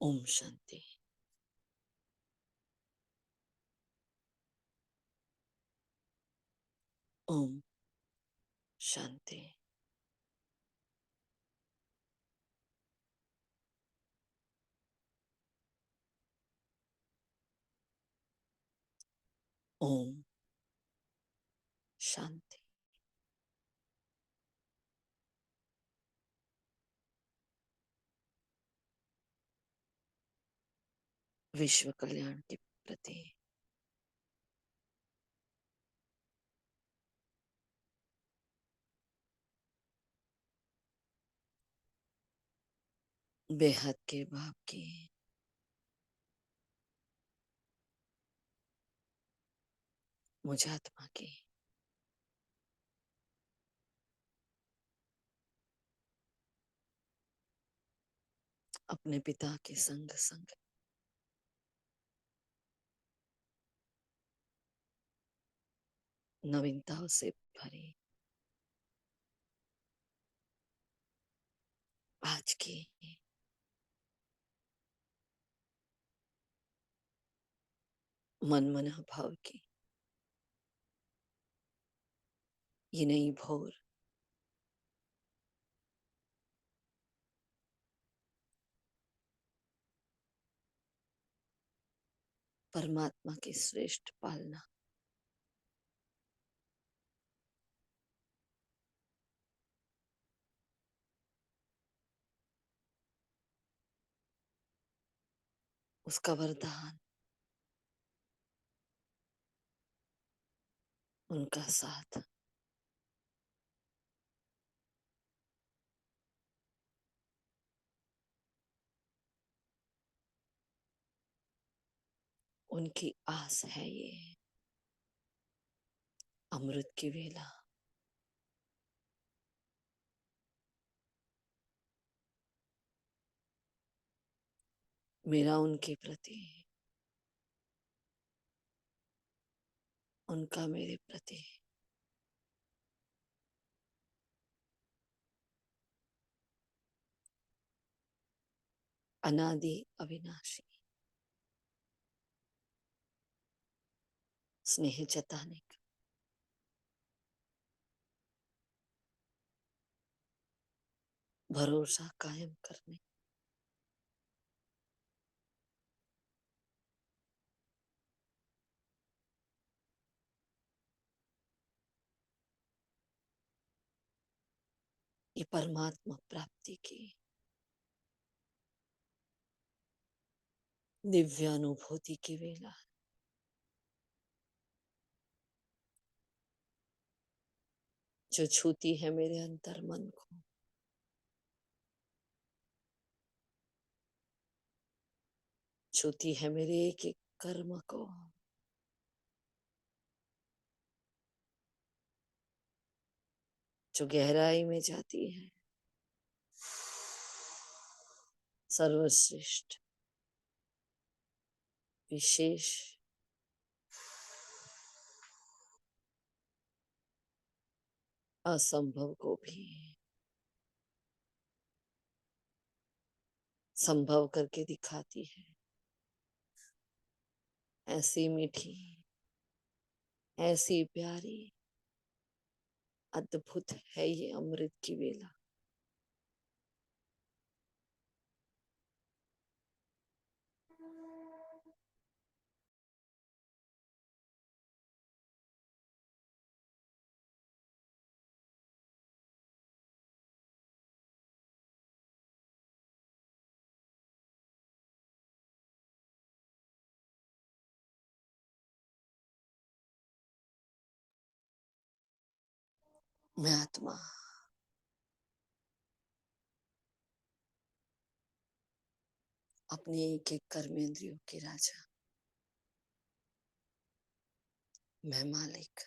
ओम शांति। ओम शांति। ओम शांति। विश्व कल्याण के प्रति बेहद के भाव की मुझ आत्मा की अपने पिता के संग संग नवीनताओं से भरी आज की मनमना भाव की ये नई भोर परमात्मा की श्रेष्ठ पालना उसका वरदान उनका साथ उनकी आस है ये अमृत की वेला मेरा उनके प्रति उनका मेरे प्रति अनादि अविनाशी स्नेह जताने का भरोसा कायम करने ये परमात्मा प्राप्ति की दिव्य अनुभूति की वेला जो छूती है मेरे अंतर मन को, छूती है मेरे एक एक कर्म को, जो गहराई में जाती है सर्वश्रेष्ठ विशेष असंभव को भी संभव करके दिखाती है। ऐसी मीठी, ऐसी प्यारी, अद्भुत है ये अमृत की वेला। मैं आत्मा अपने एक एक कर्मेंद्रियों के राजा, मैं मालिक,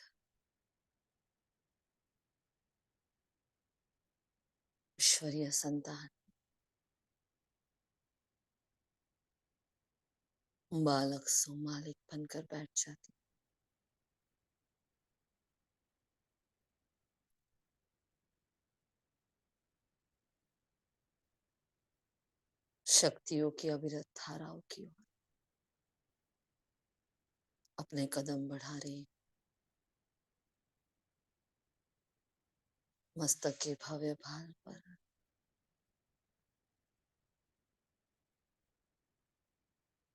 ईश्वरीय संतान, बालक सो मालिक बनकर बैठ जाती। शक्तियों की अविरत धाराओं की ओर अपने कदम बढ़ा रही, मस्तक के भव्य भार पर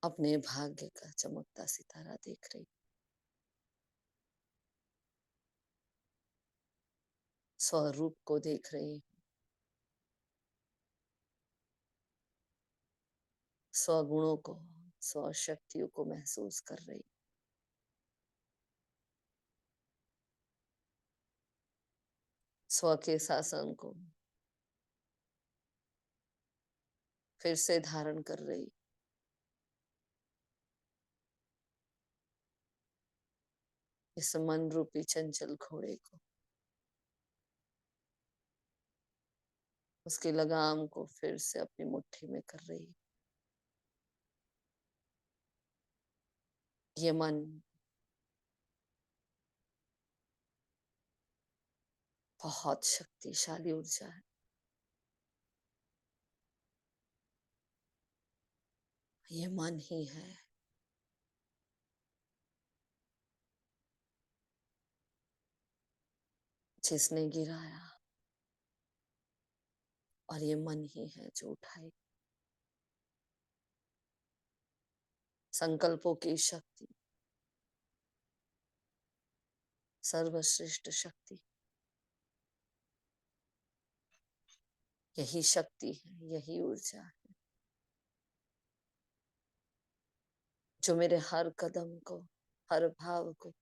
अपने भाग्य का चमकता सितारा देख रही, स्वरूप को देख रही, स्वगुणों को, स्वशक्तियों को महसूस कर रही, स्व के शासन को फिर से धारण कर रही, इस मन रूपी चंचल घोड़े को, उसकी लगाम को फिर से अपनी मुट्ठी में कर रही। ये मन बहुत शक्तिशाली ऊर्जा है। ये मन ही है जिसने गिराया, और ये मन ही है जो उठाए। संकल्पों की शक्ति, सर्वश्रेष्ठ शक्ति, यही शक्ति है, यही ऊर्जा है जो मेरे हर कदम को, हर भाव को,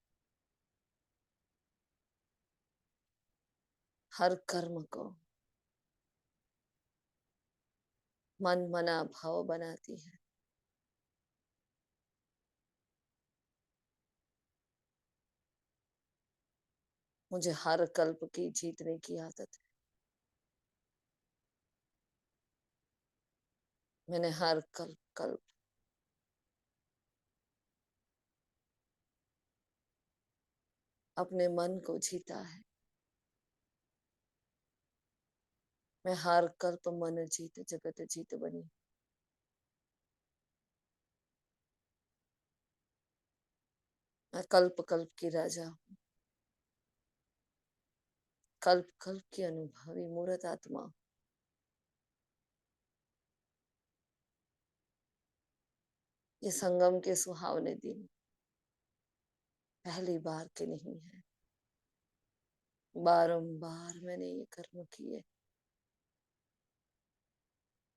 हर कर्म को मन मना भाव बनाती है। मुझे हर कल्प की जीतने की आदत है। मैंने हर कल्प कल्प अपने मन को जीता है। मैं हर कल्प मन जीत जगत जीत बनी। मैं कल्प कल्प की राजा हूँ, कल्प कल्प की अनुभवी मूर्त आत्मा। ये संगम के सुहावने दिन पहली बार के नहीं है। बारंबार मैंने ये कर्म किए,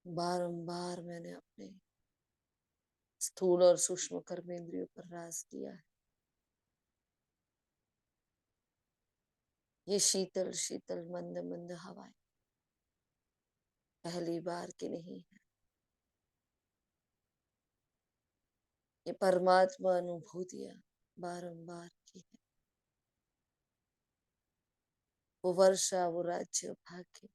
बारंबार मैंने अपने स्थूल और सूक्ष्म कर्मेंद्रियों पर राज किया है। ये शीतल शीतल मंद मंद हवाएं पहली बार की नहीं है। ये परमात्मा अनुभूतियां बारंबार की है। वो वर्षा, वो राज्य, भाग्य,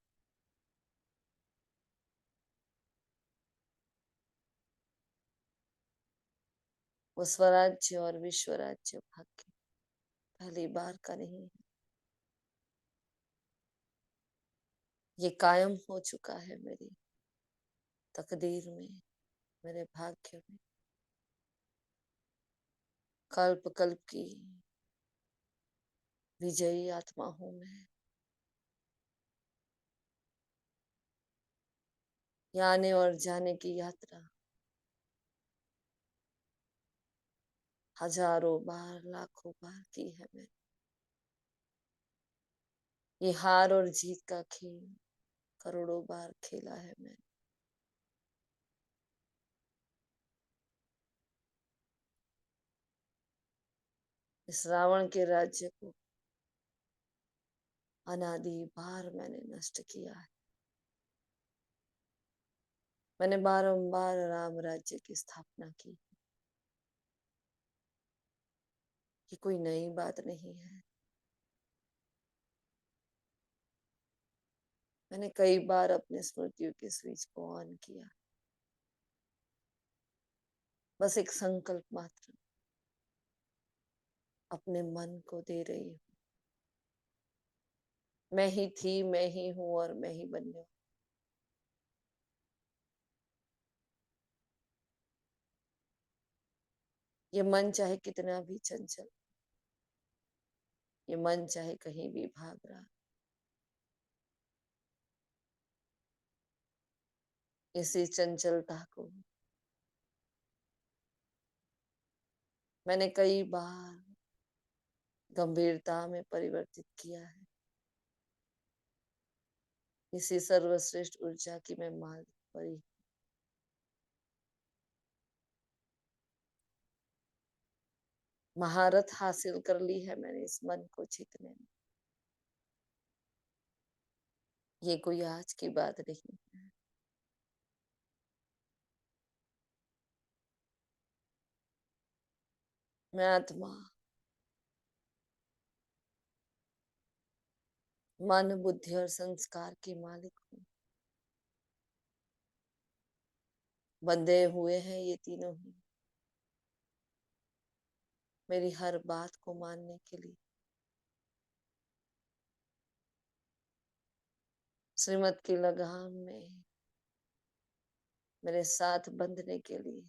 वो स्वराज्य और विश्व राज्य भाग्य पहली बार का नहीं है। ये कायम हो चुका है मेरी तकदीर में, मेरे भाग्य में। कल्प कल्प की विजयी आत्मा हूं मैं। ये आने और जाने की यात्रा हजारों बार, लाखों बार की है मैंने। ये हार और जीत का खेल करोड़ों बार खेला है मैंने। इस रावण के राज्य को अनादि बार मैंने नष्ट किया है। मैंने बारंबार राम राज्य की स्थापना की। ये कोई नई बात नहीं है। मैंने कई बार अपने स्मृतियों के स्विच को ऑन किया, बस एक संकल्प मात्र अपने मन को दे रही हूँ। मैं ही थी, मैं ही हूँ और मैं ही बनने वाली। ये मन चाहे कितना भी चंचल, ये मन चाहे कहीं भी भाग रहा, इसी चंचलता को मैंने कई बार गंभीरता में परिवर्तित किया है। इसी सर्वश्रेष्ठ ऊर्जा की मैं मालिक परी, महारत हासिल कर ली है मैंने इस मन को जीतने में। ये कोई आज की बात नहीं है। मैं आत्मा, मन, बुद्धि और संस्कार की मालिक हूँ। बंधे हुए हैं ये तीनों ही मेरी हर बात को मानने के लिए, श्रीमत की लगाम में मेरे साथ बंधने के लिए।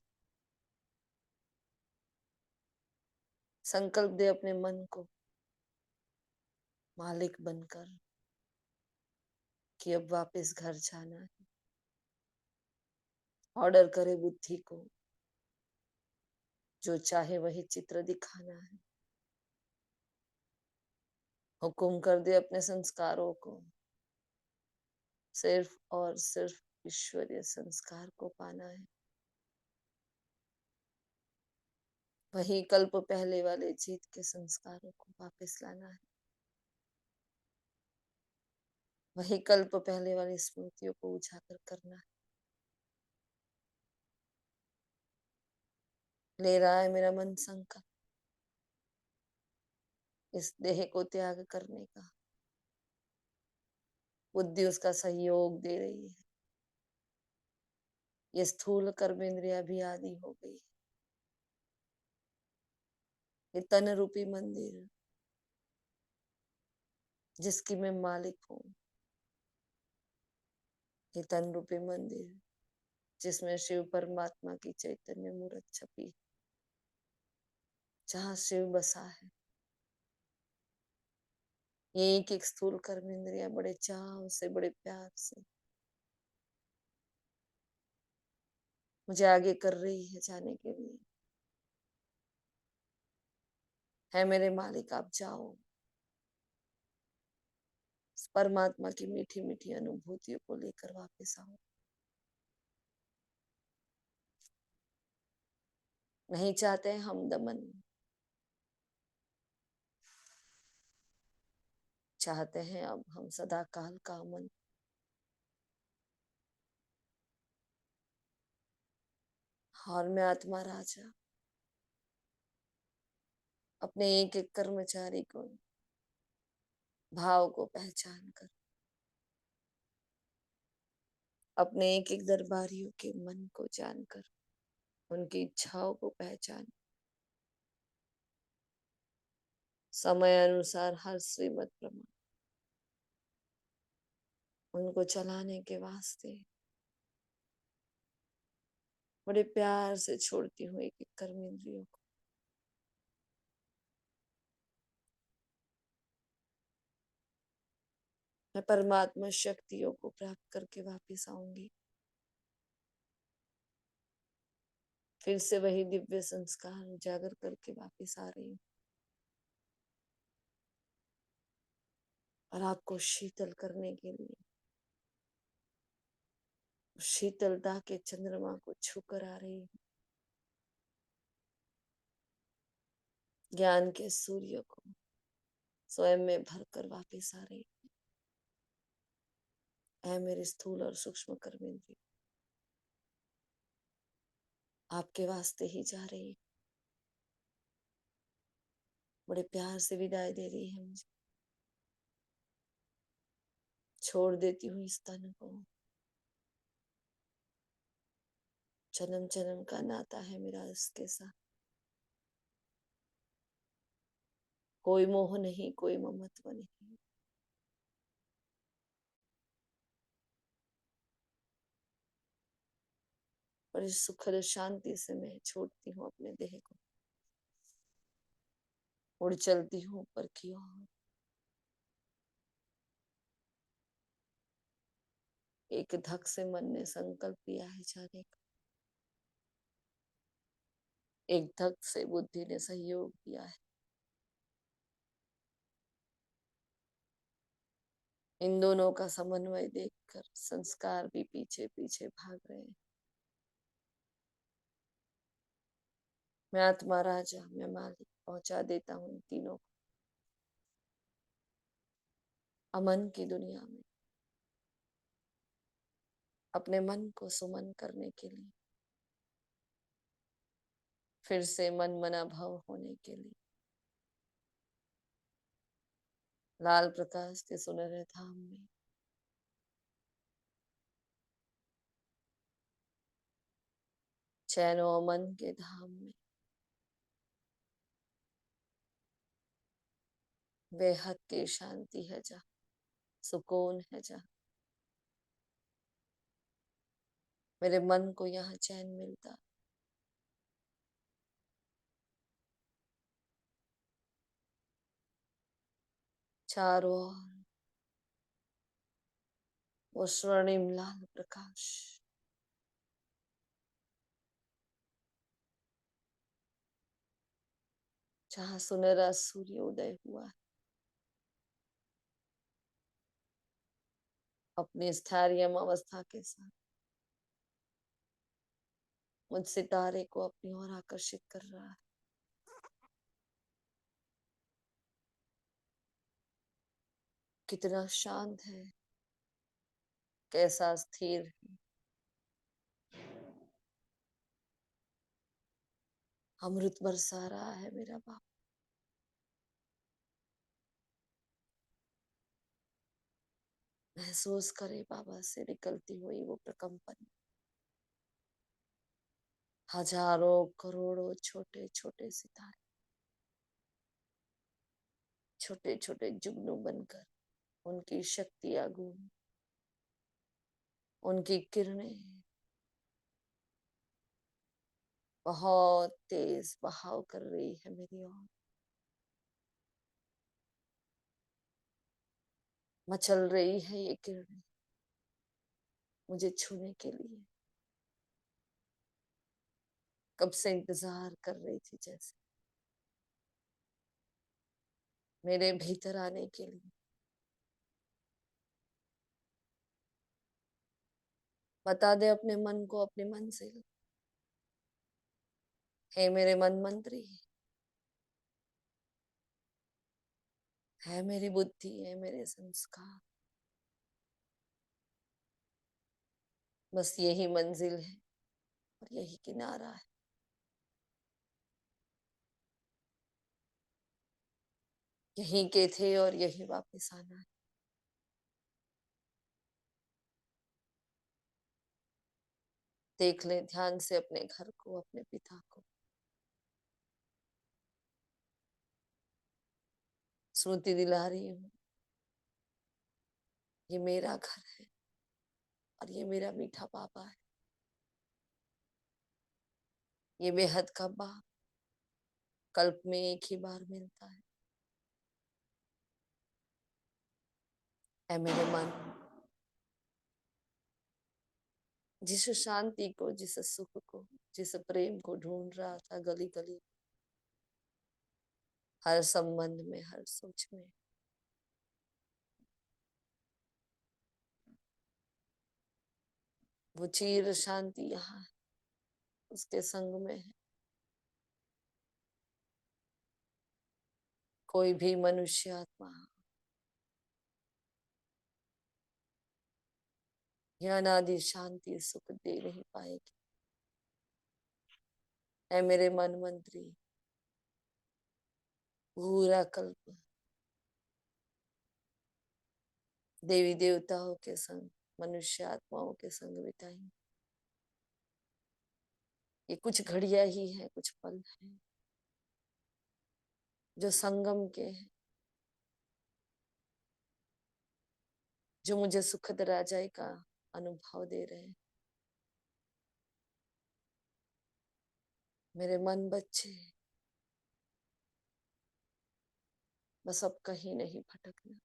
संकल्प दे अपने मन को मालिक बनकर कि अब वापस घर जाना है। ऑर्डर करे बुद्धि को, जो चाहे वही चित्र दिखाना है। हुक्म कर दे अपने संस्कारों को, सिर्फ और सिर्फ ईश्वरीय संस्कार को पाना है। वही कल्प पहले वाले जीत के संस्कारों को वापस लाना है। वही कल्प पहले वाली स्मृतियों को उजागर करना है। ले रहा है मेरा मन संकल्प इस देह को त्याग करने का। बुद्धि उसका सहयोग दे रही है। ये स्थूल कर्म इंद्रिया भी आदि हो गई। ये तन रूपी मंदिर जिसकी मैं मालिक हूँ, ये तन रूपी मंदिर जिसमें शिव परमात्मा की चैतन्य मूर्त छपी, जहाँ शिव बसा है। ये एक एक स्थूल कर्म इंद्रिया बड़े चाव से, बड़े प्यार से मुझे आगे कर रही है जाने के लिए। है मेरे मालिक आप जाओ, परमात्मा की मीठी मीठी अनुभूतियों को लेकर वापस आओ। नहीं चाहते हम दमन, चाहते हैं अब हम सदा काल का अमन। और मैं आत्मा राजा अपने एक एक कर्मचारी को, भाव को पहचान कर, अपने एक एक दरबारियों के मन को जानकर, उनकी इच्छाओं को पहचान, समय अनुसार हर श्रीमत प्रमाण उनको चलाने के वास्ते बड़े प्यार से छोड़ती हूँ एक एक कर्म इंद्रियों को। मैं परमात्मा शक्तियों को प्राप्त करके वापस आऊंगी। फिर से वही दिव्य संस्कार उजागर करके वापस आ रही हूँ और आपको शीतल करने के लिए, शीतलता के चंद्रमा को छूकर आ रही हूँ। ज्ञान के सूर्य को स्वयं में भरकर वापस आ रही है। मेरे स्थूल और सूक्ष्म कर्म इंद्रिय आपके वास्ते ही जा रही है। बड़े प्यार से विदाई दे रही है मुझे। छोड़ देती हूँ इस तन को। जन्म जन्म का नाता है मेरा इसके साथ। कोई मोह नहीं, कोई ममत्व नहीं। बड़ी सुखद शांति से मैं छोड़ती हूँ अपने देह को। उड़ चलती हूँ ऊपर की ओर। एक धक से मन ने संकल्प लिया है जाने का, एक धक से बुद्धि ने सहयोग दिया है। इन दोनों का समन्वय देखकर संस्कार भी पीछे पीछे भाग रहे हैं। मैं आत्मा राजा, मैं मालिक, पहुंचा देता हूँ इन तीनों को अमन की दुनिया में, अपने मन को सुमन करने के लिए, फिर से मन मना भव होने के लिए, लाल प्रकाश के सुनहरे धाम में। चैन और मन के धाम में, बेहद की शांति है जहाँ, सुकून है जहाँ। मेरे मन को यहाँ चैन मिलता, चारों ओर वो स्वर्णिम लाल प्रकाश, जहाँ सुनहरा सूर्य उदय हुआ है, अपनी स्थायियम अवस्था के साथ मुझ सितारे को अपनी ओर आकर्षित कर रहा है। कितना शांत है, कैसा स्थिर है। अमृत बरसा रहा है मेरा बाप। महसूस करे बाबा से निकलती हुई वो प्रकंपन। हजारों करोड़ों छोटे छोटे सितारे, छोटे छोटे जुगनू बनकर उनकी शक्ति आगुन, उनकी किरणें बहुत तेज बहाव कर रही है मेरी ओर। मचल रही है ये किरणें मुझे छूने के लिए। कब से इंतजार कर रही थी, जैसे मेरे भीतर आने के लिए। बता दे अपने मन को अपनी मंजिल। है मेरे मन मंत्री, है मेरी बुद्धि, है मेरे संस्कार। बस यही मंजिल है और यही किनारा है। यहीं के थे और यही वापस आना है। देख ले ध्यान से अपने घर को, अपने पिता को। स्मृति दिला रही हूँ, ये मेरा घर है और ये मेरा मीठा पापा है। ये बेहद का बाप कल्प में एक ही बार मिलता है। ऐ मेरे मन, जिस शांति को, जिस सुख को, जिस प्रेम को ढूंढ रहा था गली गली, हर संबंध में, हर सोच में, वो चीर शांति यहाँ है, उसके संग में है। कोई भी मनुष्य आत्मा यह अनादि शांति सुख दे नहीं पाएगी। ऐ मेरे मन मंत्री, पूरा कल्प देवी देवताओं के संग, मनुष्य आत्माओं के संग बिताएंगे। ये कुछ घड़ियां ही है, कुछ पल है जो संगम के हैं, जो मुझे सुखद राजाई का अनुभव दे रहे हैं। मेरे मन बच्चे बस अब कहीं नहीं भटकना।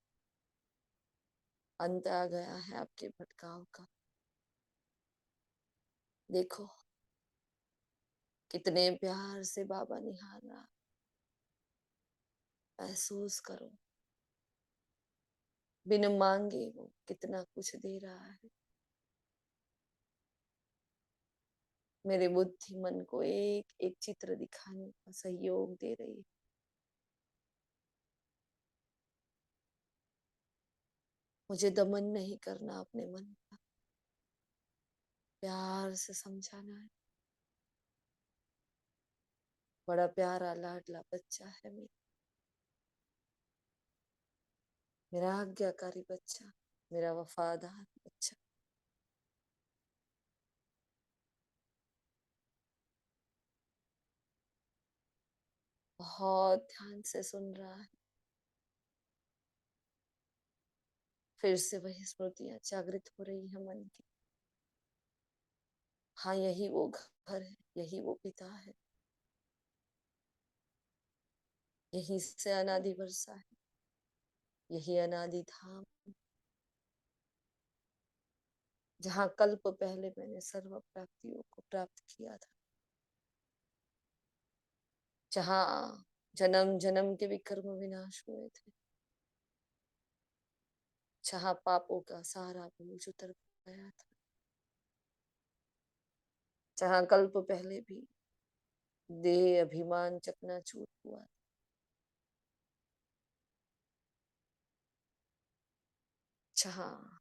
अंत आ गया है आपके भटकाव का। देखो कितने प्यार से बाबा निहार रहा। महसूस करो बिन मांगे वो कितना कुछ दे रहा है। मेरे बुद्धि मन को एक एक चित्र दिखाने का सहयोग दे रही है। मुझे दमन नहीं करना अपने मन का, प्यार से समझाना है। बड़ा प्यारा लाडला बच्चा है मेरा आज्ञाकारी बच्चा, मेरा वफादार बच्चा। बहुत ध्यान से सुन रहा है। फिर से वही स्मृतियां जागृत हो रही है मन की। हाँ, यही वो घर है, यही वो पिता है, यही से अनादि वर्षा है, यही अनादि धाम, जहाँ कल्प पहले मैंने सर्व प्राप्तियों को प्राप्त किया था, जहाँ जन्म जन्म के विकर्म विनाश हुए थे, जहाँ पापों का सारा बोझ उतर गया था, जहाँ कल्प पहले भी देह अभिमान चकनाचूर हुआ, जहाँ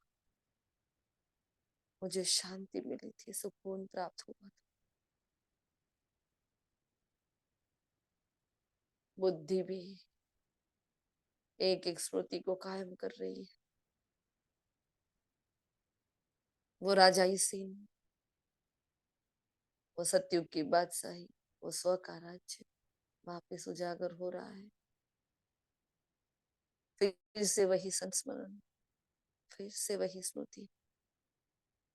मुझे शांति मिली थी, सुकून प्राप्त हुआ था। बुद्धि भी एक एक स्मृति को कायम कर रही है। वो राजाई सीन, वो सतयुग की बादशाही, वो स्व का राज्य वापिस उजागर हो रहा है। फिर से वही संस्मरण, फिर से वही स्मृति,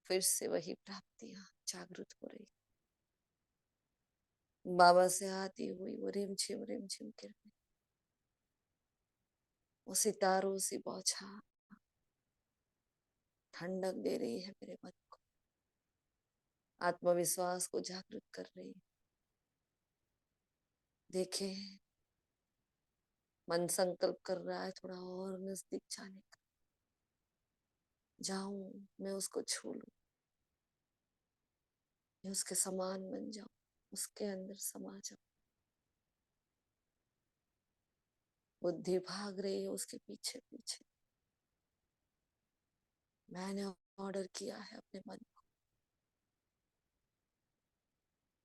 फिर से वही प्राप्तियां जागृत हो रही। बाबा से आती हुई वो रिम झिम किरणें, वो सितारों सी बौछार ठंडक दे रही है मेरे मन को, आत्मविश्वास को जागृत कर रही है। देखे मन संकल्प कर रहा है थोड़ा और नजदीक जाने का, जाऊं मैं उसको छू लूं, मैं उसके समान बन जाऊं, उसके अंदर समा जाऊं। बुद्धि भाग रही है उसके पीछे पीछे। मैंने ऑर्डर किया है अपने मन को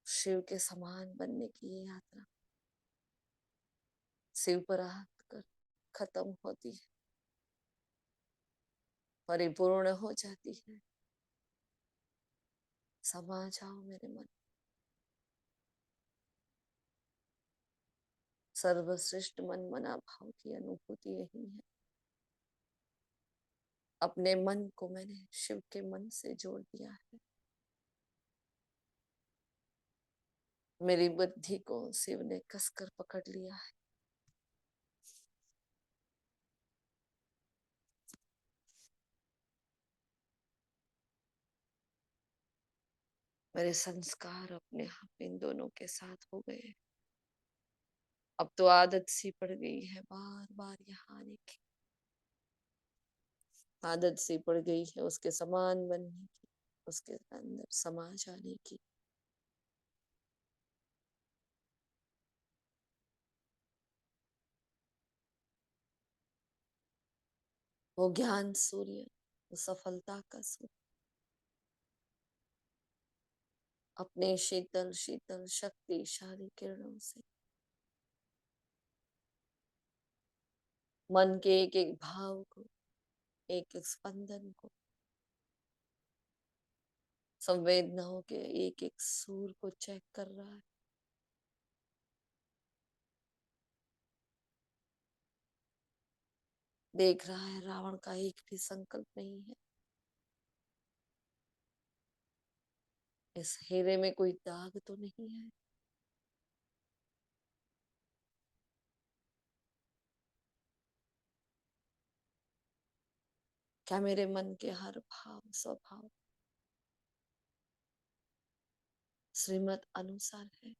शिव के समान बनने की ये यात्रा शिव पर आकर कर खत्म होती है, परिपूर्ण हो जाती है। समा जाओ मेरे मन। सर्वश्रेष्ठ मन मना भाव की अनुभूति यही है। अपने मन को मैंने शिव के मन से जोड़ दिया है। मेरी बुद्धि को शिव ने कसकर पकड़ लिया है। मेरे संस्कार अपने आप इन दोनों के साथ हो गए। अब तो आदत सी पड़ गई है बार बार यहाँ आने की, आदत सी पड़ गई है उसके समान बनने की, उसके अंदर समा जाने की। वो ज्ञान सूर्य, वो सफलता का सूर्य अपने शीतल शीतल शक्तिशाली किरणों से मन के एक एक भाव को, एक एक स्पंदन को, संवेदनाओं के एक एक सूर को चेक कर रहा है। देख रहा है रावण का एक भी संकल्प नहीं है, इस हीरे में कोई दाग तो नहीं है। क्या मेरे मन के हर भाव स्वभाव श्रीमत अनुसार है?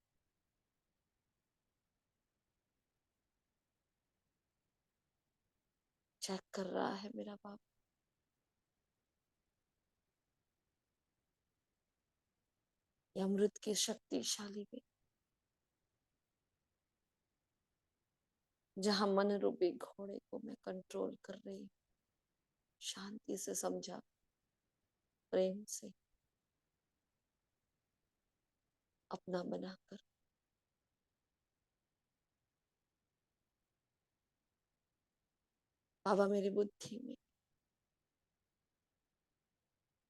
चेक कर रहा है मेरा बाप। ये अमृत की शक्तिशाली में, जहां मन रूपी घोड़े को मैं कंट्रोल कर रही, शांति से समझा, प्रेम से अपना बनाकर। बाबा मेरी बुद्धि में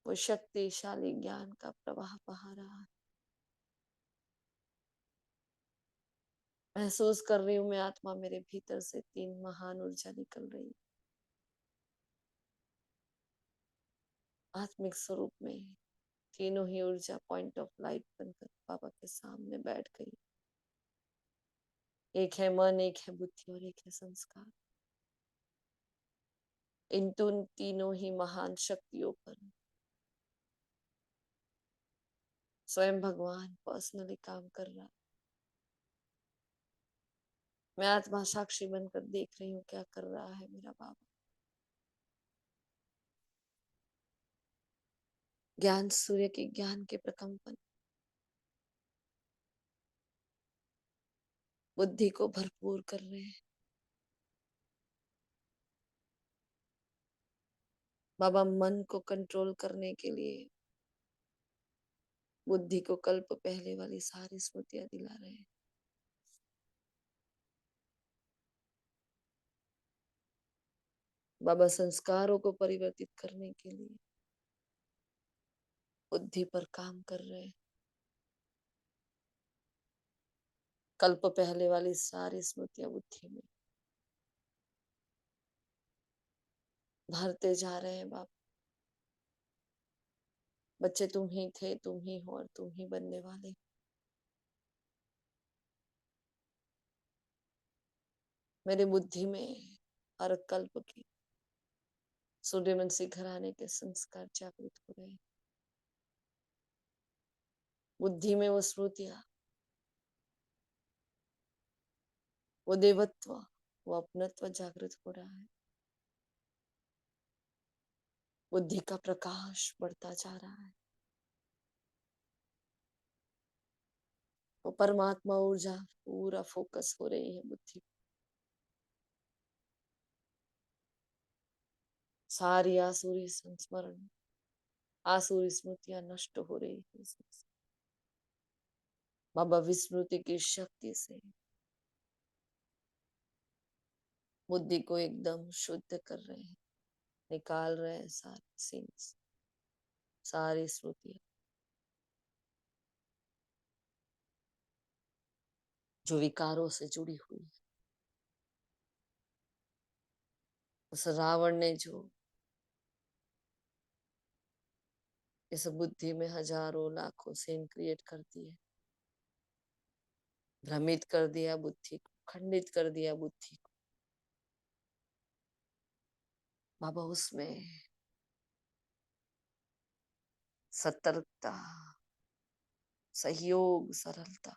वो शक्तिशाली ज्ञान का प्रवाह बहा रहा है। महसूस कर रही हूँ मैं आत्मा, मेरे भीतर से 3 महान ऊर्जा निकल रही, आत्मिक स्वरूप में तीनों ही ऊर्जा पॉइंट ऑफ लाइट बनकर बाबा के सामने बैठ गई। एक है मन, एक है बुद्धि और एक है संस्कार। इन तीनों ही महान शक्तियों पर स्वयं भगवान पर्सनली काम कर रहा है। मैं आत्मा साक्षी बनकर देख रही हूँ क्या कर रहा है मेरा बाबा। ज्ञान सूर्य के ज्ञान के प्रकंपन बुद्धि को भरपूर कर रहे हैं। बाबा मन को कंट्रोल करने के लिए बुद्धि को कल्प पहले वाली सारी स्मृतियां दिला रहे हैं। बाबा संस्कारों को परिवर्तित करने के लिए बुद्धि पर काम कर रहे हैं। कल्प पहले वाली सारी स्मृतियां बुद्धि में भरते जा रहे हैं बाबा। बच्चे तुम ही थे, तुम ही हो और तुम ही बनने वाले। मेरी बुद्धि में हर कल्प की सूर्यवंशी घराने के संस्कार जागृत हो रहे हैं। बुद्धि में वो स्मृतियां, वो देवत्व, वो अपनत्व जागृत हो रहा है। बुद्धि का प्रकाश बढ़ता जा रहा है। वो परमात्मा ऊर्जा पूरा फोकस हो रही है बुद्धि। सारी आसुरी संस्मरण, आसुरी स्मृतियां नष्ट हो रही है। बाबा विस्मृति की शक्ति से बुद्धि को एकदम शुद्ध कर रहे हैं, निकाल रहे हैं सारे सीन्स, सारी स्मृतियां जो विकारों से जुड़ी हुई है। उस रावण ने जो इस बुद्धि में हजारों लाखों सीन क्रिएट कर दिए, भ्रमित कर दिया बुद्धि को, खंडित कर दिया बुद्धि को, बाबा उसमें सतर्कता, सहयोग, सरलता,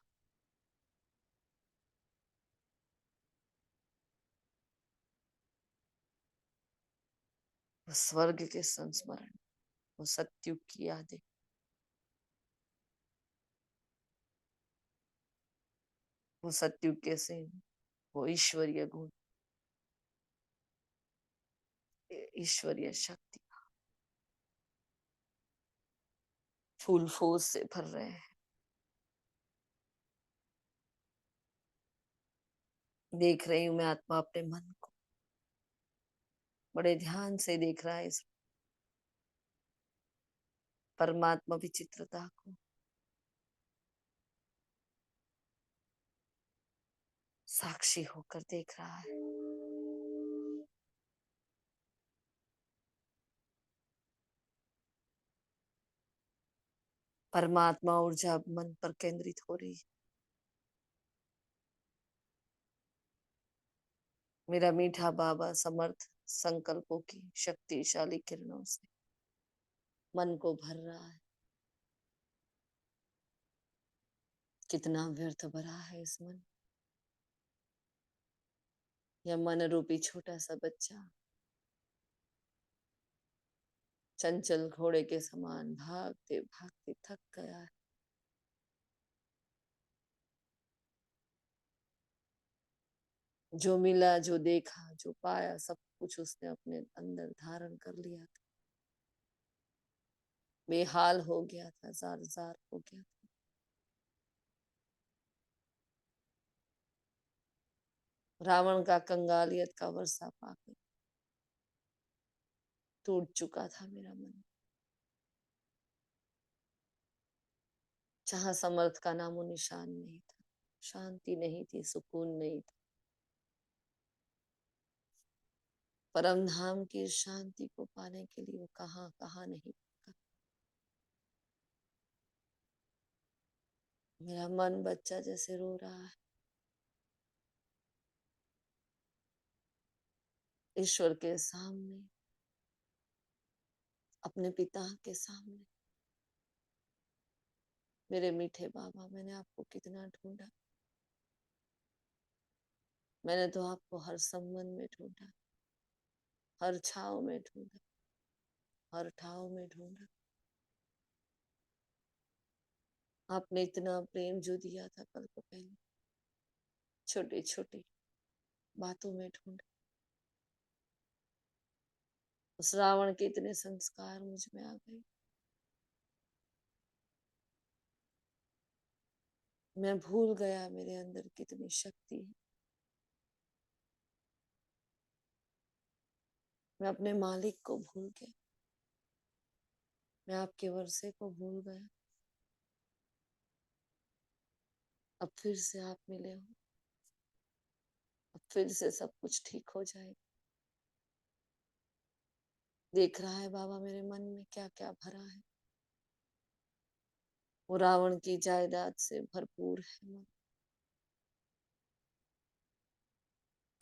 वो स्वर्ग के संस्मरण, वो सत्युग की यादें, वो सत्युग के सीन, वो ईश्वरीय गुण, ईश्वरीय शक्ति फूल फोस से भर रहे हैं। देख रही हूं मैं आत्मा अपने मन को बड़े ध्यान से देख रहा है, इस परमात्मा विचित्रता को। साक्षी होकर देख रहा है। परमात्मा ऊर्जा मन पर केंद्रित हो रही है। मेरा मीठा बाबा समर्थ संकल्पों की शक्तिशाली किरणों से मन को भर रहा है। कितना व्यर्थ भरा है इस मन। यह मन रूपी छोटा सा बच्चा चंचल घोड़े के समान भागते भागते थक गया है। जो मिला, जो देखा, जो पाया, सब कुछ उसने अपने अंदर धारण कर लिया था। बेहाल हो गया था, जार जार हो गया था। रावण का कंगालियत का वर्षा पाकर टूट चुका था मेरा मन। जहां समर्थ का नामो निशान नहीं था, शांति नहीं थी, सुकून नहीं था। परम धाम की शांति को पाने के लिए वो कहां कहां नहीं था। मेरा मन बच्चा जैसे रो रहा है ईश्वर के सामने, अपने पिता के सामने। मेरे मीठे बाबा, मैंने आपको कितना ढूंढा। मैंने तो आपको हर संबंध में ढूंढा, हर छाव में ढूंढा, हर ठाव में ढूंढा। आपने इतना प्रेम जो दिया था कल को पहले, छोटी छोटी बातों में ढूंढा। उस रावण के इतने संस्कार मुझ में आ गए। मैं भूल गया मेरे अंदर कितनी शक्ति है। मैं अपने मालिक को भूल गया। मैं आपके वर्षे को भूल गया। अब फिर से आप मिले हो, अब फिर से सब कुछ ठीक हो जाएगा। देख रहा है बाबा मेरे मन में क्या क्या भरा है। वो रावण की जायदाद से भरपूर है मन।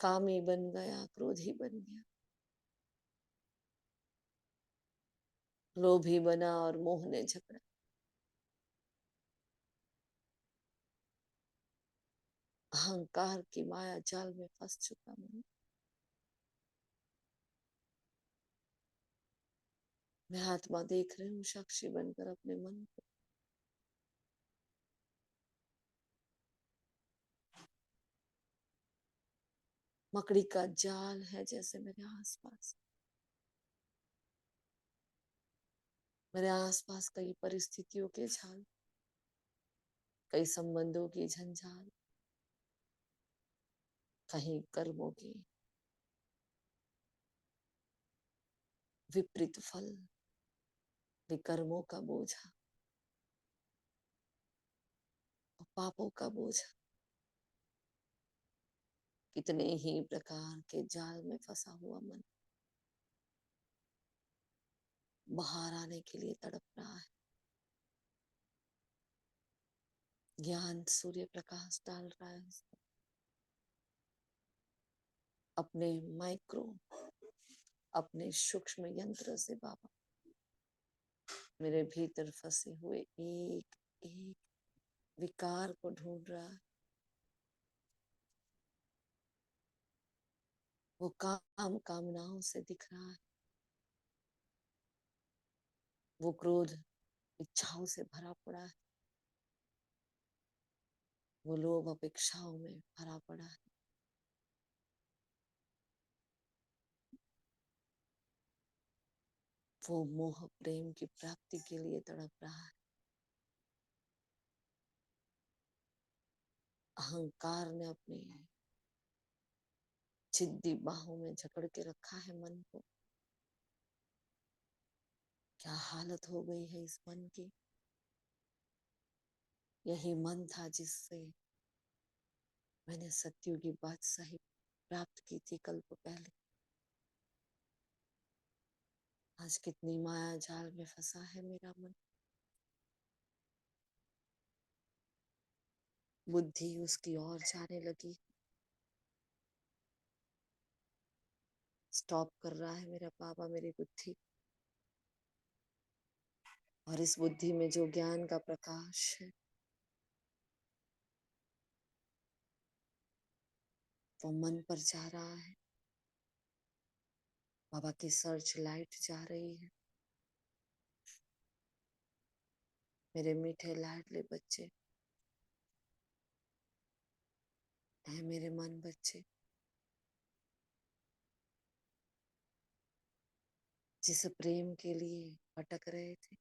कामी बन गया, क्रोधी बन गया, लोभी बना और मोह ने झगड़ा। अहंकार की माया जाल में फंस चुका मन। मैं आत्मा देख रही हूँ साक्षी बनकर अपने मन को। मकड़ी का जाल है जैसे मेरे आसपास, मेरे आसपास कई परिस्थितियों के जाल, कई संबंधों की झंझाल, कहीं कर्मों की विपरीत फल, विकर्मों का बोझा, पापों का बोझा। कितने ही प्रकार के जाल में फंसा हुआ मन बाहर आने के लिए तड़प रहा है। ज्ञान सूर्य प्रकाश डाल रहा है उस पर। अपने माइक्रो, अपने सूक्ष्म यंत्र से बाबा मेरे भीतर फंसे हुए एक एक विकार को ढूंढ रहा है। वो काम कामनाओं से दिख रहा है। वो क्रोध इच्छाओं से भरा पड़ा है। वो लोभ अपेक्षाओं में भरा पड़ा है। वो मोह प्रेम की प्राप्ति के लिए तड़प रहा है। अहंकार ने अपनी जिद्दी बाहों में जकड़ के रखा है मन को। क्या हालत हो गई है इस मन की। यही मन था जिससे मैंने सत्य की बादशाही प्राप्त की थी कल्प पहले। आज कितनी माया जाल में फंसा है मेरा मन। बुद्धि उसकी ओर जाने लगी। स्टॉप कर रहा है मेरा बाबा मेरी बुद्धि, और इस बुद्धि में जो ज्ञान का प्रकाश है वो मन पर जा रहा है। बाबा की सर्च लाइट जा रही है। मेरे मीठे लाडले बच्चे है, मेरे मन बच्चे, जिस प्रेम के लिए भटक रहे थे,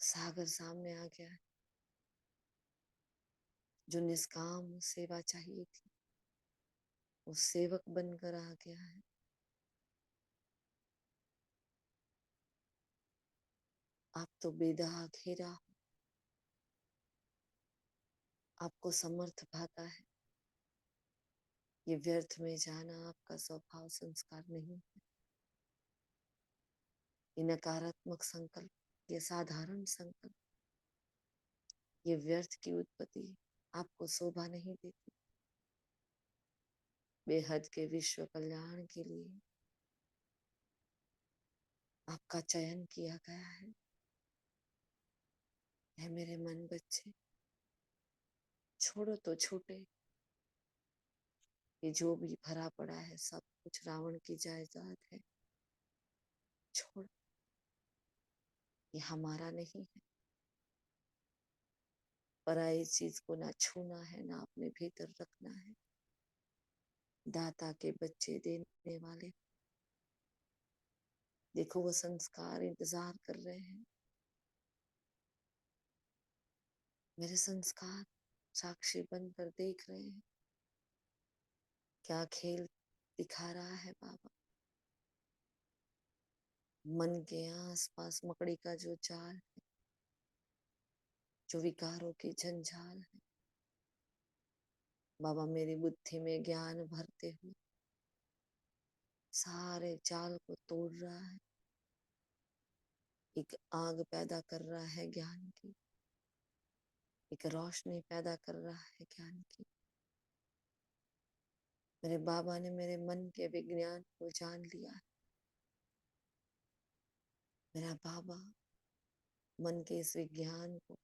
सागर सामने आ गया है। जो निष्काम सेवा चाहिए थी वो सेवक बनकर आ गया है। आप तो बेदाग हीरा हो, आपको समर्थ भाता है। ये व्यर्थ में जाना आपका स्वभाव संस्कार नहीं है। ये नकारात्मक संकल्प, ये साधारण संकल्प, ये व्यर्थ की उत्पत्ति आपको शोभा नहीं देती। बेहद के विश्व कल्याण के लिए आपका चयन किया गया है मेरे मन बच्चे। छोड़ो तो छूटे, ये जो भी भरा पड़ा है सब कुछ रावण की जायदाद है। छोड़, ये हमारा नहीं है। पराई चीज को ना छूना है, ना अपने भीतर रखना है। दाता के बच्चे देने वाले, देखो वो संस्कार इंतजार कर रहे हैं। मेरे संस्कार साक्षी बनकर देख रहे हैं क्या खेल दिखा रहा है बाबा। मन के आसपास मकड़ी का जो जाल है, जो विकारों की जंजाल है, बाबा मेरी बुद्धि में ज्ञान भरते हुए सारे जाल को तोड़ रहा है। एक आग पैदा कर रहा है ज्ञान की, एक रोशनी पैदा कर रहा है ज्ञान की। मेरे बाबा ने मेरे मन के विज्ञान को जान लिया है। मेरा बाबा मन के इस विज्ञान को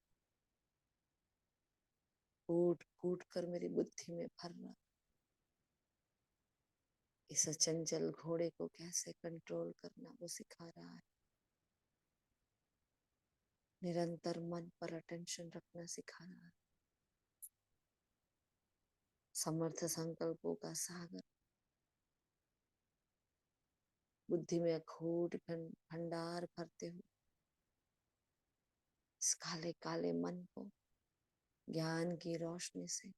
कूट कूट कर मेरी बुद्धि में भर रहा। इस चंचल घोड़े को कैसे कंट्रोल करना वो सिखा रहा है। निरंतर मन पर अटेंशन रखना सिखा रहा है। समर्थ संकल्पों का सागर बुद्धि में अखूट भंडार भरते हुए इस काले काले मन को ज्ञान की रोशनी से,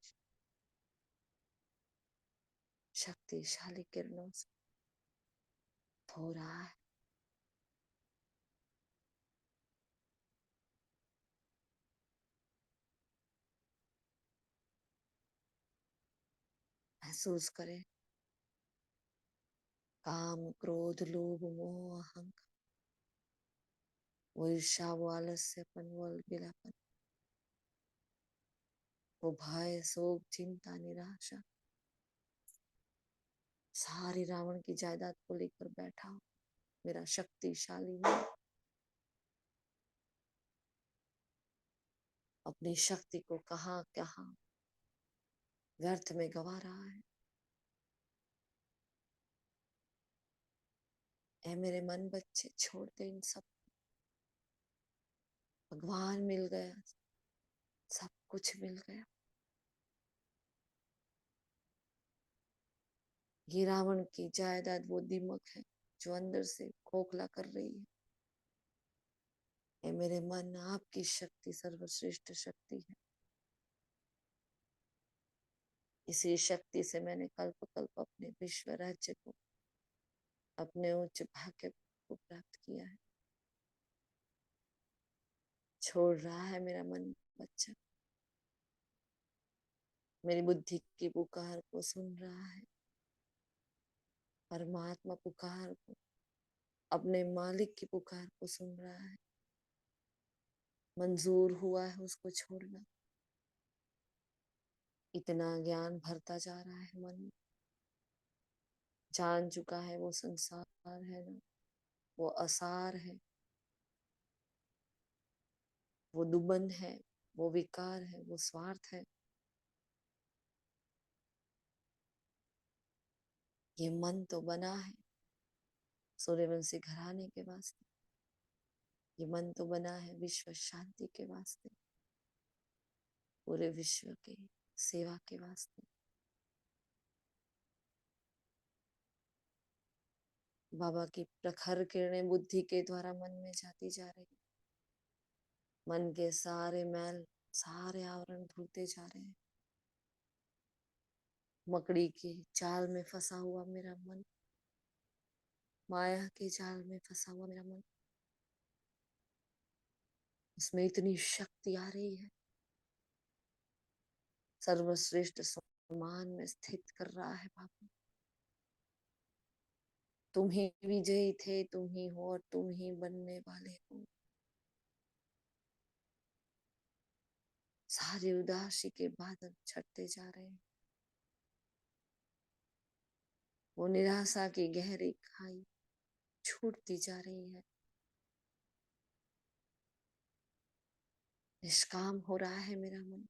शक्तिशाली किरणों से धो रहा है। महसूस करें काम क्रोध लोभ मोह अहंकार, वो ईर्ष्या, वो आलस्यपन, वो अलगेलापन, वो भय शोक चिंता निराशा, सारी रावण की जायदाद को लेकर बैठा हो मेरा शक्तिशाली मन। अपनी शक्ति को कहाँ कहाँ व्यर्थ में गवा रहा है। ऐ मेरे मन बच्चे, छोड़ दे इन सब। भगवान मिल गया, सब कुछ मिल गया। ये रावण की जायदाद वो दीमक है जो अंदर से खोखला कर रही है। ऐ मेरे मन, आपकी शक्ति सर्वश्रेष्ठ शक्ति है। इसी शक्ति से मैंने कल्प कल्प अपने विश्व राज्य को, अपने उच्च भाग्य को प्राप्त किया है। छोड़ रहा है मेरा मन बच्चा, मेरी बुद्धि की पुकार को सुन रहा है। परमात्मा पुकार को, अपने मालिक की पुकार को सुन रहा है। मंजूर हुआ है उसको छोड़ना। इतना ज्ञान भरता जा रहा है मन में, जान चुका है वो संसार है ना, वो असार है, वो दुबन है, वो विकार है, वो स्वार्थ है। ये मन तो बना है सूर्यवंशी घराने के वास्ते, ये मन तो बना है विश्व शांति के वास्ते, पूरे विश्व के सेवा के वास्ते। बाबा की प्रखर किरणें बुद्धि के द्वारा मन में जाती जा रही, मन के सारे मैल, सारे आवरण धुलते जा रहे हैं। मकड़ी के जाल में फंसा हुआ मेरा मन, माया के जाल में फंसा हुआ मेरा मन, उसमें इतनी शक्ति आ रही है, सर्वश्रेष्ठ सम्मान में स्थित कर रहा है बाबा। तुम ही विजयी थे, तुम ही हो और तुम ही बनने वाले हो। सारी उदासी के बादल छटते जा रहे हैं, वो निराशा की गहरी खाई छूटती जा रही है, निष्काम हो रहा है मेरा मन,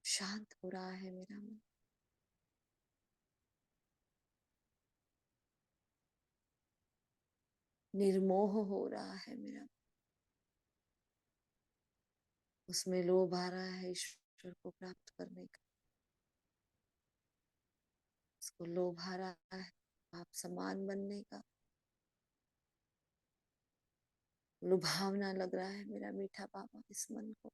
शांत हो रहा है मेरा मन। निर्मोह हो रहा है मेरा, उसमें लोभ आ रहा है ईश्वर को प्राप्त करने का, उसको लोभ आ रहा है आप समान बनने का, लुभावना लग रहा है मेरा मीठा बाबा इस मन को।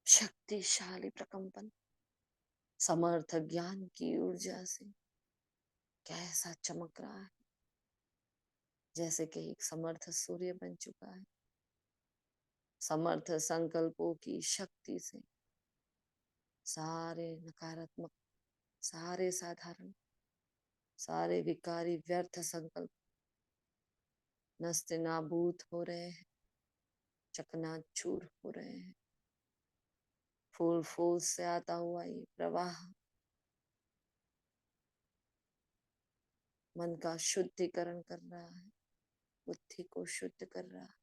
शक्तिशाली प्रकंपन समर्थ ज्ञान की ऊर्जा से कैसा चमक रहा है, जैसे कि एक समर्थ सूर्य बन चुका है। समर्थ संकल्पों की शक्ति से सारे नकारात्मक, सारे साधारण, सारे विकारी व्यर्थ संकल्प नष्ट नाबूद हो रहे हैं, चकनाचूर हो रहे हैं। फूल फूल से आता हुआ ये प्रवाह मन का शुद्धिकरण कर रहा है, बुद्धि को शुद्ध कर रहा है।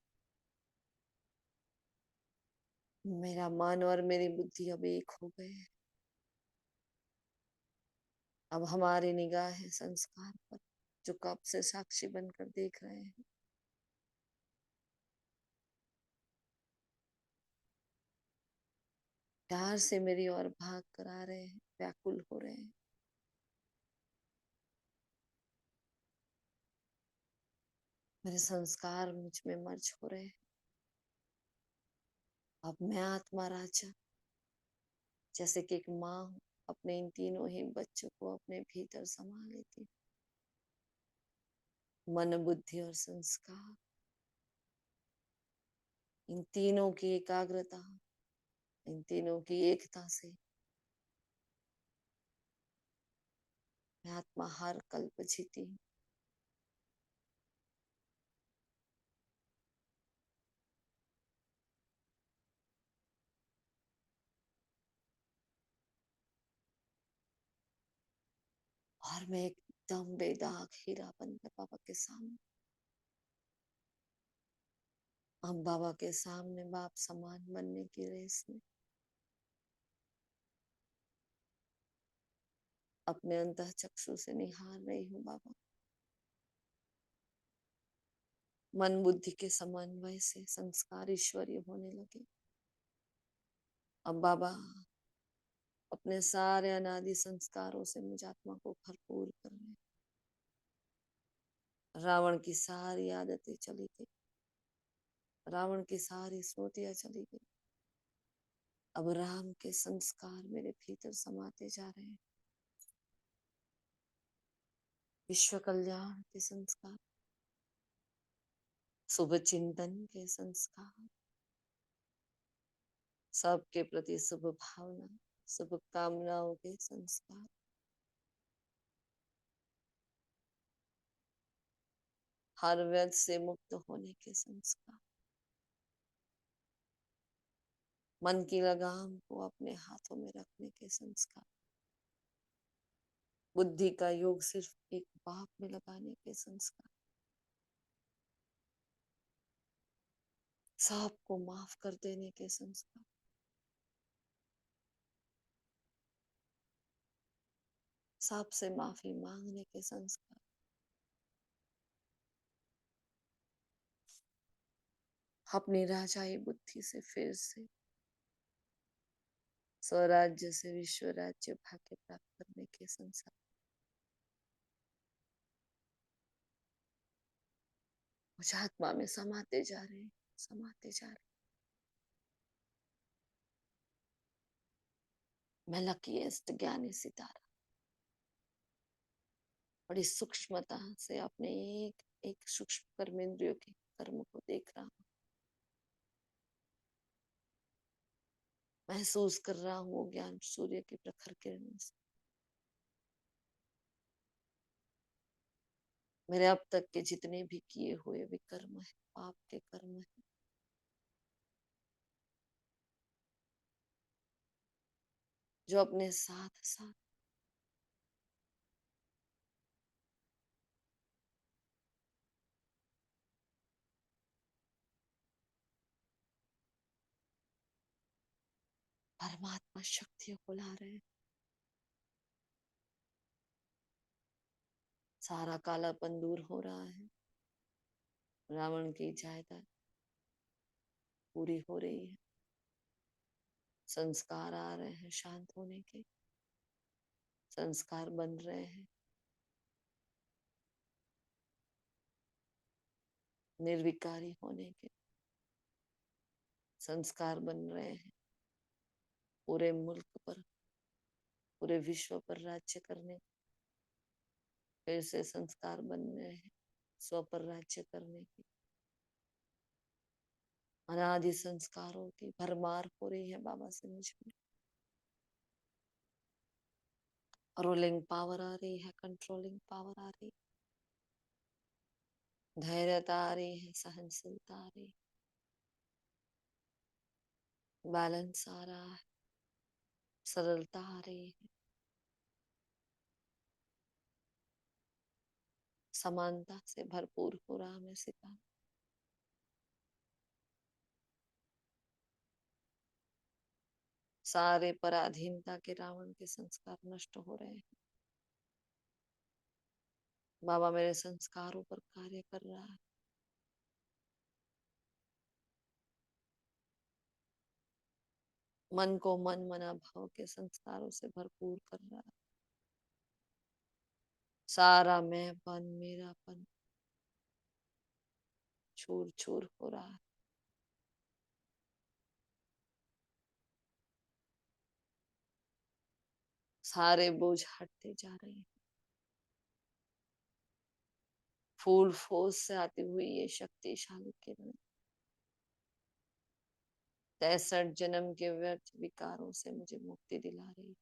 मेरा मन और मेरी बुद्धि अब एक हो गए हैं। अब हमारी निगाह है संस्कार पर, जो कब से साक्षी बनकर देख रहे हैं। प्यार से मेरी ओर भाग कर आ रहे हैं, व्याकुल हो रहे हैं। मेरे संस्कार मुझ में मर्ज हो रहे हैं। अब मैं आत्मा राजा, जैसे कि एक माँ हूँ, अपने इन तीनों ही बच्चों को अपने भीतर समा लेती, मन बुद्धि और संस्कार, इन तीनों की एकाग्रता, इन तीनों की एकता से मैं आत्मा हर कल्प जीती हूँ। और मैं एकदम बेदाग हीरा बनकर बाबा के सामने, हम बाबा के सामने बाप समान बनने की रेस में अपने अंतः चक्षु से निहार रही हूँ बाबा। मन बुद्धि के समन्वय से संस्कार ईश्वरीय होने लगे। अब बाबा अपने सारे अनादि संस्कारों से मुझ आत्मा को भरपूर कर रहे हैं। रावण की सारी आदतें चली गई, रावण की सारी स्मृतियां चली गई। अब राम के संस्कार मेरे भीतर समाते जा रहे हैं, विश्व कल्याण के संस्कार, शुभ चिंतन के संस्कार, सबके प्रति शुभ भावना, शुभ कामनाओं के संस्कार, हर व्यर्थ से मुक्त होने के संस्कार, मन की लगाम को अपने हाथों में रखने के संस्कार, बुद्धि का योग सिर्फ एक बाप में लगाने के संस्कार, सबको माफ कर देने के संस्कार, सबसे माफी मांगने के संस्कार, अपनी राजाई बुद्धि से फिर से स्वराज्य से विश्व राज्य भाग्य प्राप्त करने के संस्कार, मुझ आत्मा में समाते जा रहे हैं, समाते जा रहे। मैं लकीएस्ट ज्ञानी सितारा बड़ी सूक्ष्मता से अपने एक एक सूक्ष्म कर्मेंद्रियों के कर्म को देख रहा हूँ, महसूस कर रहा हूँ वो ज्ञान सूर्य की प्रखर किरणों से। मेरे अब तक के जितने भी किए हुए विकर्म है, पाप के कर्म है, जो अपने साथ साथ परमात्मा शक्तियों को ला रहे हैं, सारा कालापन दूर हो रहा है, रावण की जायदाद पूरी हो रही है, संस्कार आ रहे हैं शांत होने के, संस्कार बन रहे हैं निर्विकारी होने के, संस्कार बन रहे हैं पूरे मुल्क पर, पूरे विश्व पर राज्य करने, फिर से संस्कार बन रहे हैं स्व पर राज्य करने के। अनादि संस्कारों की भरमार हो रही है बाबा से मुझ में, रूलिंग पावर आ रही है, कंट्रोलिंग पावर आ रही है, धैर्यता आ रही है, सहनशीलता आ रही है, बैलेंस आ रहा है, सरलता आ रही है, समानता से भरपूर हो रहा मैं सितारा। सारे पराधीनता के रावण के संस्कार नष्ट हो रहे हैं, बाबा मेरे संस्कारों पर कार्य कर रहा है, मन को मन मना भाव के संस्कारों से भरपूर कर रहा है, सारा मैंपन मेरापन चूर चूर हो रहा है, सारे बोझ हटते जा रहे हैं, फूल फोस से आती हुई ये शक्तिशाली किरण 63 जन्म के व्यर्थ विकारों से मुझे मुक्ति दिला रही है।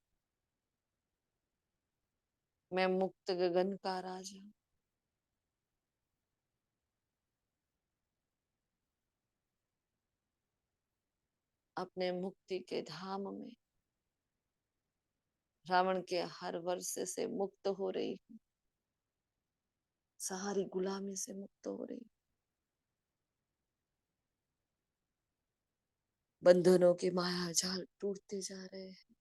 मैं मुक्त गगन का राजा हूं, अपने मुक्ति के धाम में रावण के हर वर्ष से मुक्त हो रही हूँ, सारी गुलामी से मुक्त हो रही, बंधनों के माया जाल टूटते जा रहे हैं,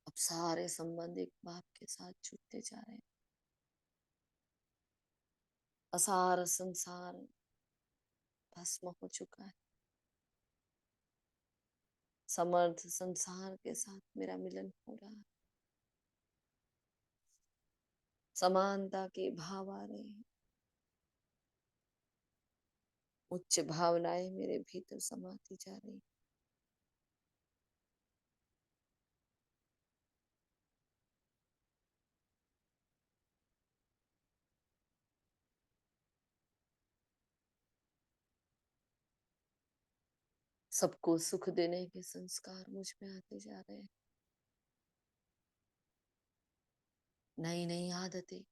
अब सारे संबंध एक बाप के साथ जुड़ते जा रहे हैं, असार संसार भस्म हो चुका है, समर्थ संसार के साथ मेरा मिलन हो रहा है, समानता के भाव आ रहे हैं, उच्च भावनाएं मेरे भीतर समाती जा रही, सबको सुख देने के संस्कार मुझ में आते जा रहे हैं, नई नई आदतें,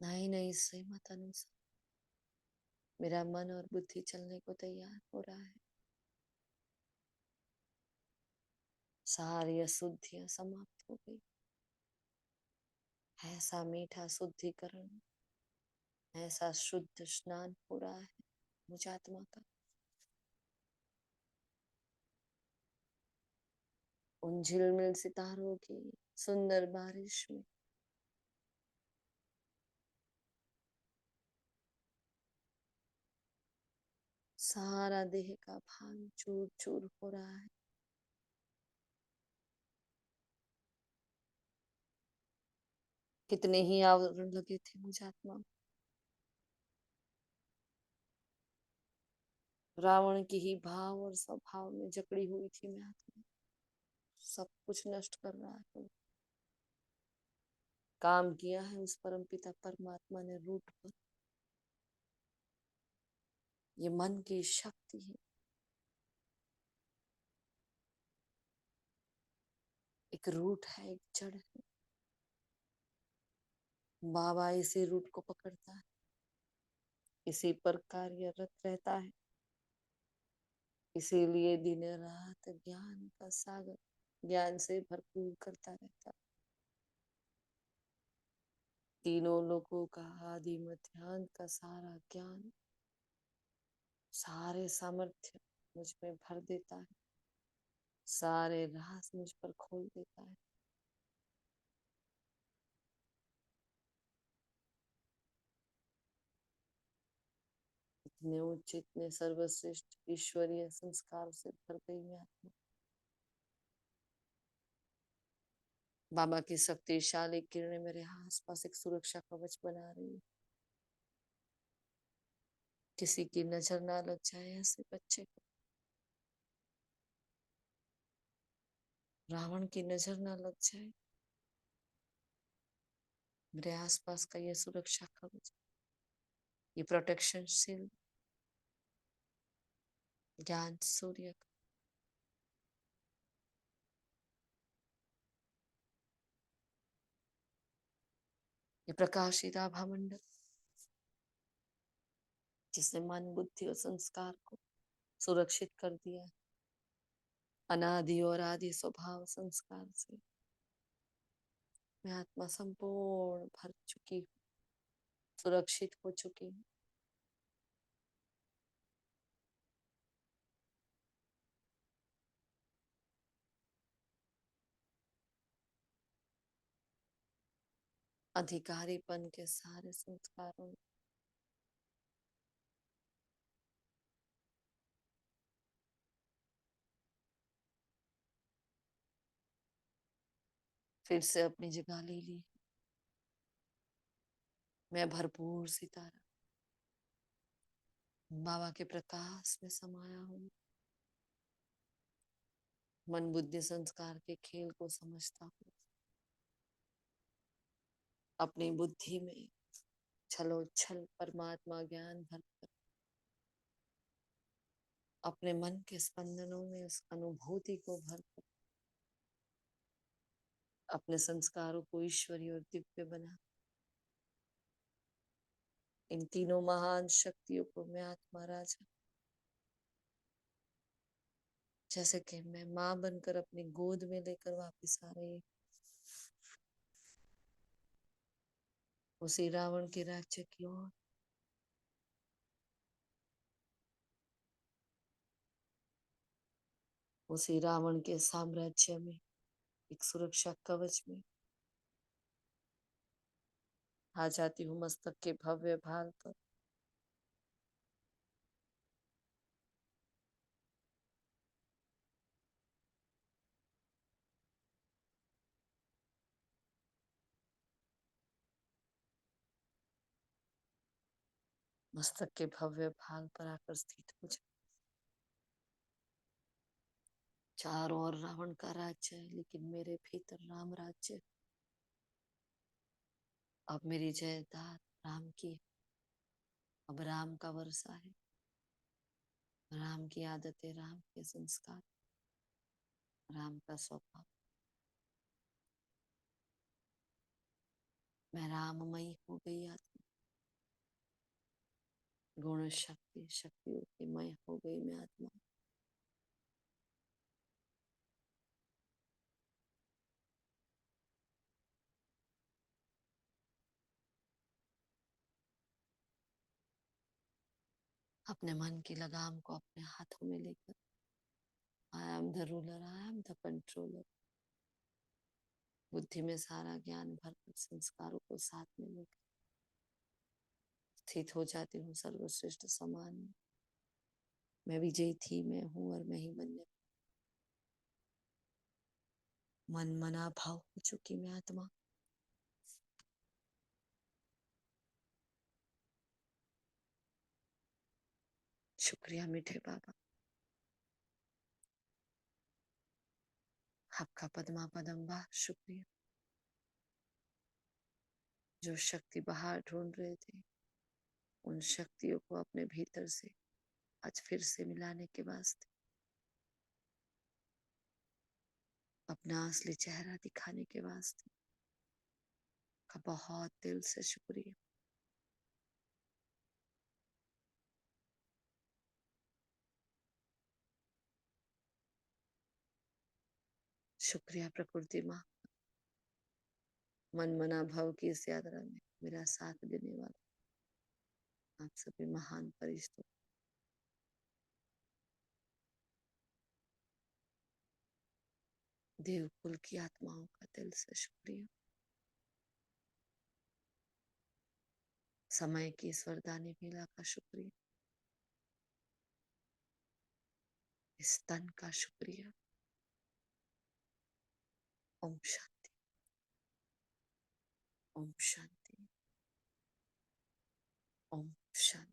नई नई श्रीमत अनुसार मेरा मन और बुद्धि चलने को तैयार हो रहा है। सारी अशुद्धियां समाप्त हो गई। ऐसा मीठा शुद्धिकरण, ऐसा शुद्ध स्नान हो रहा है मुझ आत्मा का। उन झिलमिल सितारों की सुंदर बारिश में सारा देह का भान चूर चूर हो रहा है। कितने ही आवरण लगे थे मुझ आत्मा में। रावण की ही भाव और स्वभाव में जकड़ी हुई थी मैं आत्मा। सब कुछ नष्ट कर रहा है। काम किया है उस परम पिता परमात्मा ने रूट पर। ये मन की शक्ति है। एक रूट है, एक जड़ है। बाबा इसी रूट को पकड़ता है, इसी पर कार्यरत रहता है। इसीलिए दिन रात ज्ञान का सागर ज्ञान से भरपूर करता रहता है। तीनों लोगों का आदि मध्य अंत का सारा ज्ञान, सारे सामर्थ्य मुझ में भर देता है। सारे राज मुझ पर खोल देता है। इतने उच्च, इतने सर्वश्रेष्ठ ईश्वरीय संस्कार से भर गई मैं आत्मा। बाबा की शक्तिशाली किरणें मेरे आसपास एक सुरक्षा कवच बना रही है। किसी की नजर ना लग जाए ऐसे बच्चे को, रावण की नजर ना लग जाए। मेरे आसपास का ये सुरक्षा कवच, ये प्रोटेक्शन शील्ड, ज्ञान सूर्य का, ये प्रकाशित आभा मंडल, जिसने मन बुद्धि और संस्कार को सुरक्षित कर दिया है। अनादि और आदि स्वभाव संस्कार से मैं आत्मा संपूर्ण भर चुकी हूँ, सुरक्षित हो चुकी हूँ। अधिकारीपन के सारे संस्कारों, फिर से अपनी जगह ले ली। मैं भरपूर सितारा बाबा के प्रकाश में समाया हूँ। मन बुद्धि संस्कार के खेल को समझता हूँ। अपनी बुद्धि में छलोछल परमात्मा ज्ञान भरकर अपने मन के स्पंदनों में उस अनुभूति को भरकर अपने संस्कारों को ईश्वरीय और दिव्य बना। इन तीनों महान शक्तियों को मैं आत्मा राजा, जैसे कि मैं माँ बनकर अपनी गोद में लेकर वापस आ रही हूँ। उसी रावण के राज्य की ओर, उसी रावण के साम्राज्य में एक सुरक्षा कवच में आ जाती हूँ मस्तक के भव्य भाल पर। मस्तक के भव्य भाल पर आकर स्थित हो जाए। चारों ओर रावण का राज्य है, लेकिन मेरे भीतर राम राज्य। अब मेरी जयदाद राम की, अब राम का वर्षा है। राम की आदतें, राम के संस्कार, राम का स्वभाव। मैं राममयी हो गई आत्मा। गुण शक्ति शक्तियों की मय हो गई मैं आत्मा। अपने मन की लगाम को अपने हाथों में लेकर I am the ruler, I am the controller. बुद्धि में सारा ज्ञान भरकर संस्कारों को साथ में लेकर स्थित हो जाती हूँ सर्वश्रेष्ठ समान में। मैं विजयी थी, मैं हूँ और मैं ही बनने। मन मना भाव हो चुकी मैं आत्मा। शुक्रिया मीठे बाबा, आपका पद्मा पदम्बा शुक्रिया। जो शक्ति बाहर ढूंढ रहे थे, उन शक्तियों को अपने भीतर से आज फिर से मिलाने के वास्ते, अपना असली चेहरा दिखाने के वास्ते का बहुत दिल से शुक्रिया। शुक्रिया प्रकृति माँ, मन मना भाव की इस यात्रा में मेरा साथ देने वाला आप सभी महान फरिश्तों, देवकुल की आत्माओं का दिल से शुक्रिया। समय की इस वरदानी मेला का शुक्रिया, इस तन का शुक्रिया। ओम शांति, ओम शांति, ओम शांति।